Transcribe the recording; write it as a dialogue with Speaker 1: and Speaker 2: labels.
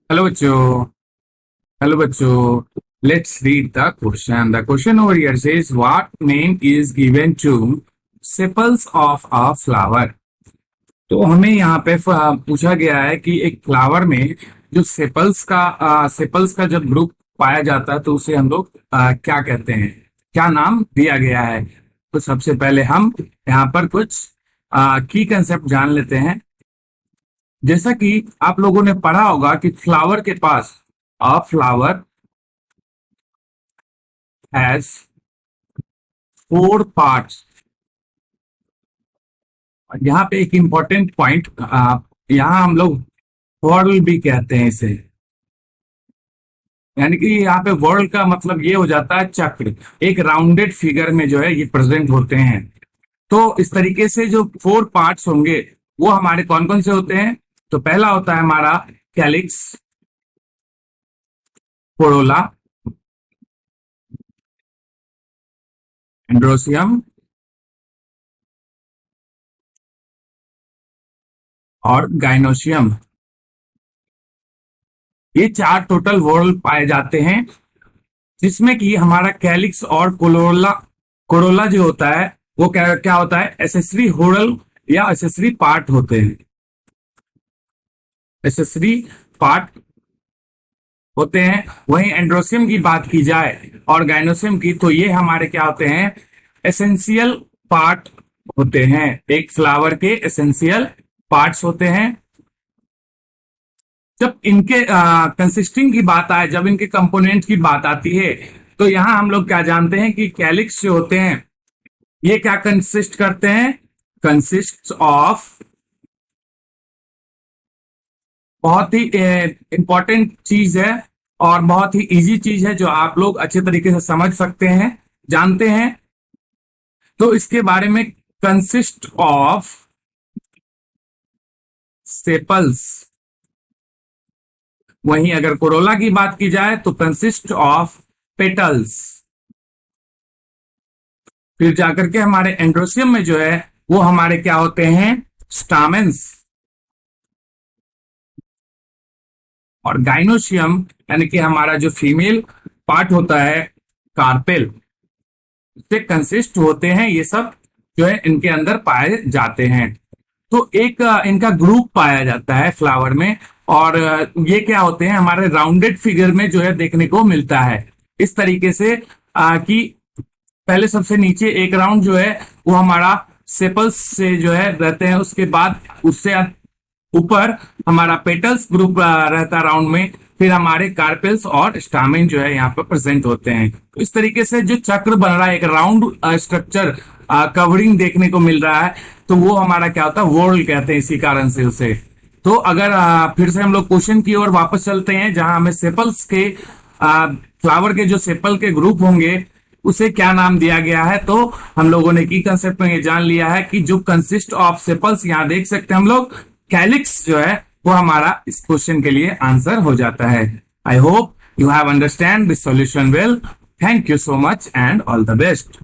Speaker 1: Hello बच्चों। Hello बच्चों। Let's read the question. The question over here says, what name is given to sepals of a flower? तो हमें यहाँ पे पूछा गया है कि एक फ्लावर में जो सेपल्स का जब ग्रुप पाया जाता है तो उसे हम लोग क्या कहते हैं, क्या नाम दिया गया है। तो सबसे पहले हम यहाँ पर कुछ की कंसेप्ट जान लेते हैं। जैसा कि आप लोगों ने पढ़ा होगा कि फ्लावर के पास अ फ्लावर हैज 4 पार्ट्स। यहाँ पे एक इंपॉर्टेंट पॉइंट, यहाँ हम लोग वर्ल भी कहते हैं इसे, यानी कि यहाँ पे वर्ल्ड का मतलब ये हो जाता है चक्र। एक राउंडेड फिगर में जो है ये प्रेजेंट होते हैं। तो इस तरीके से जो 4 पार्ट्स होंगे वो हमारे कौन कौन से होते हैं। तो पहला होता है हमारा कैलिक्स, कोरोला, एंड्रोसियम और गाइनोशियम। ये 4 टोटल वॉर्ल पाए जाते हैं, जिसमें कि हमारा कैलिक्स और कोरोला कोरोला जो होता है वो क्या क्या होता है, एसेसरी होरल या एसेसरी पार्ट होते हैं। एसेसरी पार्ट होते हैं। वहीं एंड्रोसियम की बात की जाए और गाइनोसियम की, तो ये हमारे क्या होते हैं, एसेंशियल पार्ट होते हैं। एक फ्लावर के एसेंशियल पार्ट्स होते हैं। जब इनके कंसिस्टिंग की बात आए, जब इनके कंपोनेंट की बात आती है, तो यहां हम लोग क्या जानते हैं कि कैलिक्स जो होते हैं ये क्या कंसिस्ट करते हैं, कंसिस्ट ऑफ, बहुत ही इंपॉर्टेंट चीज है और बहुत ही इजी चीज है जो आप लोग अच्छे तरीके से समझ सकते हैं, जानते हैं। तो इसके बारे में, कंसिस्ट ऑफ सेपल्स। वहीं अगर कोरोला की बात की जाए तो कंसिस्ट ऑफ पेटल्स। फिर जाकर के हमारे एंड्रोसियम में जो है वो हमारे क्या होते हैं, स्टामेंस। और गाइनोशियम यानी कि हमारा जो फीमेल पार्ट होता है, कार्पेल, से कंसिस्ट होते हैं। ये सब जो है इनके अंदर पाए जाते हैं। तो एक इनका ग्रुप पाया जाता है फ्लावर में, और ये क्या होते हैं, हमारे राउंडेड फिगर में जो है देखने को मिलता है। इस तरीके से कि पहले सबसे नीचे एक राउंड जो है वो हमारा सेपल्स से जो है रहते हैं, उसके बाद उससे ऊपर हमारा पेटल्स ग्रुप रहता है राउंड में, फिर हमारे कार्पेल्स और स्टामेन जो है यहाँ पर प्रेजेंट होते हैं। तो इस तरीके से जो चक्र बन रहा है, एक राउंड स्ट्रक्चर कवरिंग देखने को मिल रहा है, तो वो हमारा क्या होता है, वर्ल्ड कहते हैं इसी कारण से उसे। तो अगर फिर से हम लोग क्वेश्चन की ओर वापस चलते हैं, जहां हमें सेपल्स के फ्लावर के जो सेपल के ग्रुप होंगे उसे क्या नाम दिया गया है। तो हम लोगों ने की कंसेप्ट में ये जान लिया है कि जो कंसिस्ट ऑफ सेपल्स, यहाँ देख सकते हैं हम लोग, कैलिक्स जो है वो हमारा इस क्वेश्चन के लिए आंसर हो जाता है। I hope you have understand this solution well. Thank you so much and all the best.